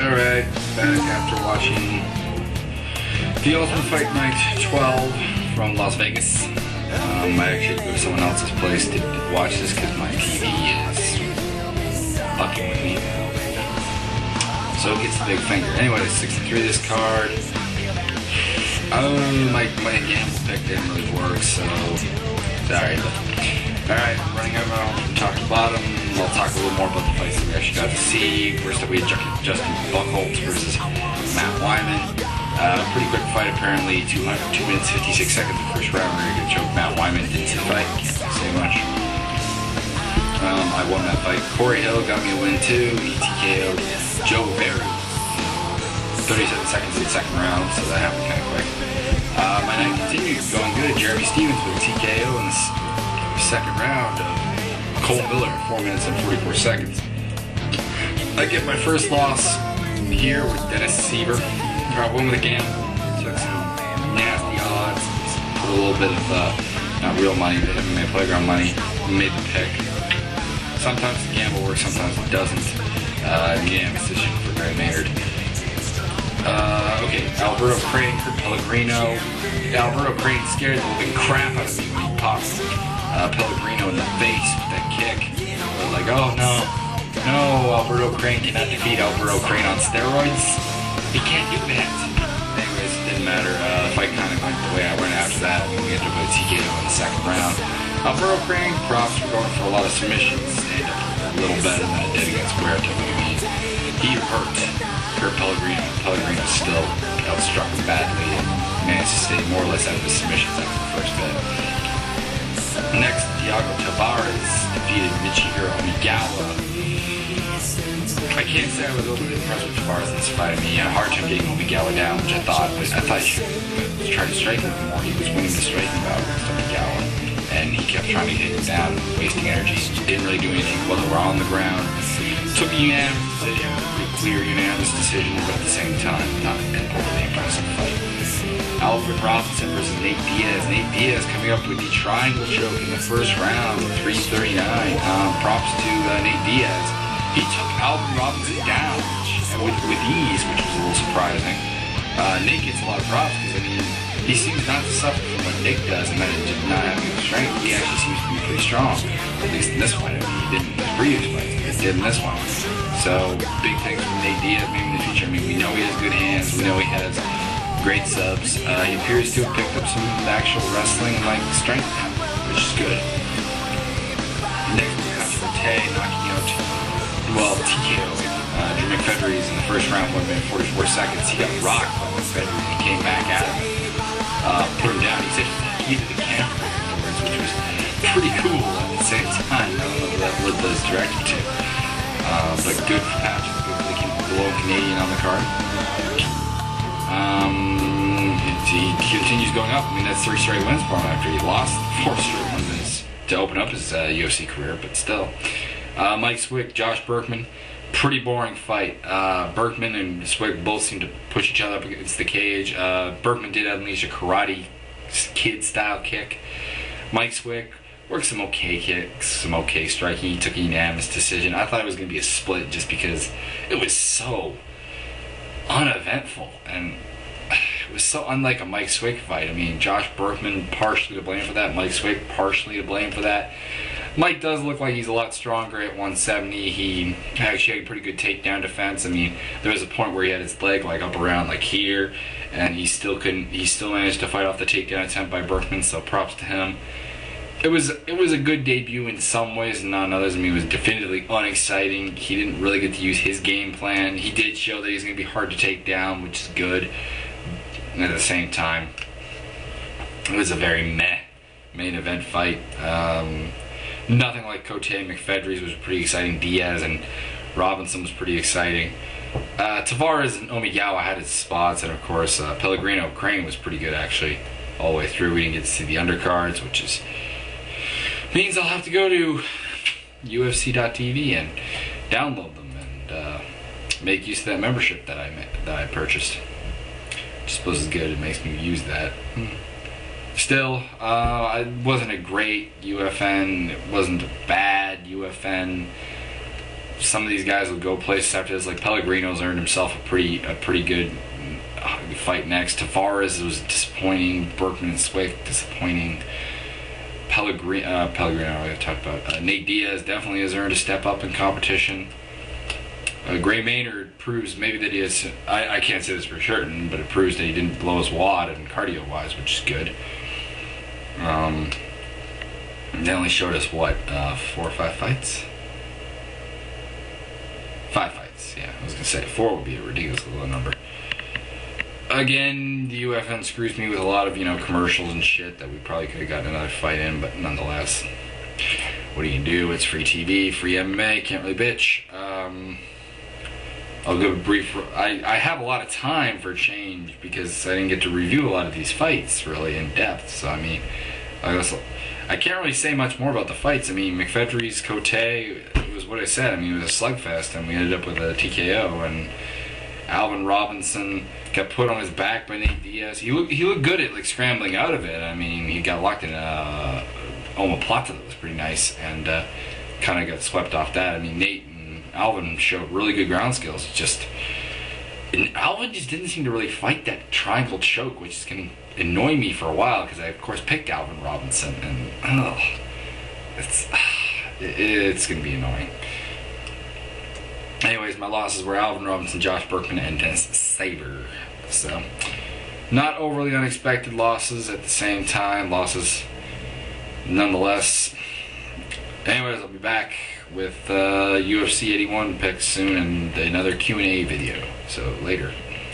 Alright, back after watching the Ultimate Fight Night 12 from Las Vegas. I actually go to someone else's place to watch this because my TV is fucking with me. So it gets the big finger. Anyway, 63 this card. My gamble pick didn't really work, so sorry. Alright, running over from top to bottom. I'll talk a little more about the fights that we actually got to see. First up, we had Justin Buchholz versus Matt Wyman. Pretty quick fight, apparently. 2 minutes 56 seconds the first round. Very good joke. Matt Wyman didn't see the fight. Can't say much. I won that fight. Corey Hill got me a win too. He TKO'd Joe Barry. 37 seconds in the second round, so that happened kind of quick. My night continued going good. Jeremy Stevens with a TKO in the second round of Cole Miller, 4 minutes and 44 seconds. I get my first loss here with Dennis Seaver. I won with a gamble. Took some nasty odds. Put a little bit of, not real money, but MMA Playground money. Made the pick. Sometimes the gamble works, sometimes it doesn't. Unanimous decision for Gary Maynard. Okay, Alberto Crane, Kurt Pellegrino. Alberto Crane scared the living crap out of me when he popped Pellegrino in the face with that kick. Like, oh no, Alberto Crane cannot defeat Alberto Crane on steroids. He can't do that. Anyways, it didn't matter. The fight kind of went the way I went after that. We ended up with a TKO in the second round. Alberto Crane, props for going for a lot of submissions. Ended up a little better than it did against Huerta. He hurt Kurt Pellegrino. Pellegrino still outstruck him badly and managed to stay more or less out of his submissions after the first bit. Next, Thiago Tavares defeated Michihiro Omigawa. I can't say I was overly impressed with Tavares in this fight. I mean, he had a hard time getting Omigawa down, which I thought he should try to strike him more. He was winning the striking bout against Omigawa, and he kept trying to hit him down, wasting energy. Didn't really do anything while they were on the ground. Took a unanimous decision, a pretty clear unanimous decision, but at the same time, not an overly impressive fight. Alfred Robinson versus Nate Diaz. Nate Diaz coming up with the triangle choke in the first round, 3:39. Props to Nate Diaz. He took Alfred Robinson down with ease, which was a little surprising. Nate gets a lot of props because, I mean, he seems not to suffer from what Nick does, and that is just not having the strength. He actually seems to be pretty strong, at least in this fight. I mean, he didn't in his previous fights, but he did in this one. So, big things from Nate Diaz maybe in the future. I mean, we know he has good hands. We know he has great subs. He appears to have picked up some actual wrestling and like strength now, which is good. Next, we have Forte knocking out, TKO. Drew McFedries in the first round, 1 minute 44 seconds. He got rocked by McFedries and he came back at him. Put him down. He said he hit the camera afterwards, which was pretty cool at the same time. I don't know what that was directed to. But good for Patrick. Good for the below Canadian on the card. He continues going up. I mean, that's 3 straight wins for him after he lost 4 straight wins to open up his UFC career, but still. Mike Swick, Josh Berkman, pretty boring fight. Berkman and Swick both seem to push each other up against the cage. Berkman did unleash a Karate Kid style kick. Mike Swick worked some okay kicks, some okay striking. He took a unanimous decision. I thought it was going to be a split just because it was so uneventful and it was so unlike a Mike Swick fight. I mean, Josh Berkman partially to blame for that. Mike Swick partially to blame for that. Mike does look like he's a lot stronger at 170. He actually had a pretty good takedown defense. I mean, there was a point where he had his leg like up around like here, and he still managed to fight off the takedown attempt by Berkman. So props to him. It was a good debut in some ways and not in others. I mean, it was definitively unexciting. He didn't really get to use his game plan. He did show that he's going to be hard to take down, which is good. And at the same time, it was a very meh main event fight. Nothing like Cote McFedries was pretty exciting. Diaz and Robinson was pretty exciting. Tavares and Omigawa had its spots, and of course Pellegrino Crane was pretty good actually all the way through. We didn't get to see the undercards, which means I'll have to go to UFC.tv and download them and make use of that membership that I purchased. I suppose it's good. It makes me use that. Still, it wasn't a great UFN. It wasn't a bad UFN. some of these guys will go places after this. Like Pellegrino's earned himself a pretty good fight next. Tavares was disappointing. Berkman and Swift disappointing. Pellegrino I talked about. Nate Diaz definitely has earned a step up in competition. Gray Maynard proves maybe that he has. I can't say this for certain, but it proves that he didn't blow his wad and cardio wise, which is good. They only showed us what 4 or 5 fights. 5 fights. Yeah, I was gonna say 4 would be a ridiculously low number. Again, the UFN screws me with a lot of, commercials and shit that we probably could have gotten another fight in, but nonetheless, what do you do? It's free TV, free MMA, can't really bitch. I'll give a brief. I have a lot of time for change because I didn't get to review a lot of these fights really in depth. So I mean, I can't really say much more about the fights. I mean, McFedry's Cote, it was what I said. I mean, it was a slugfest, and we ended up with a TKO. And Alvin Robinson got put on his back by Nate Diaz. He looked good at scrambling out of it. I mean, he got locked in a omoplata that was pretty nice, and kind of got swept off that. I mean, Nate and Alvin showed really good ground skills. And Alvin just didn't seem to really fight that triangle choke, which is going to annoy me for a while because I, of course, picked Alvin Robinson, and it's going to be annoying. Anyways, my losses were Alvin Robinson, Josh Berkman, and Dennis Saber. So, not overly unexpected losses at the same time. Losses nonetheless. Anyways, I'll be back with UFC 81 picks soon and another Q&A video. So, later.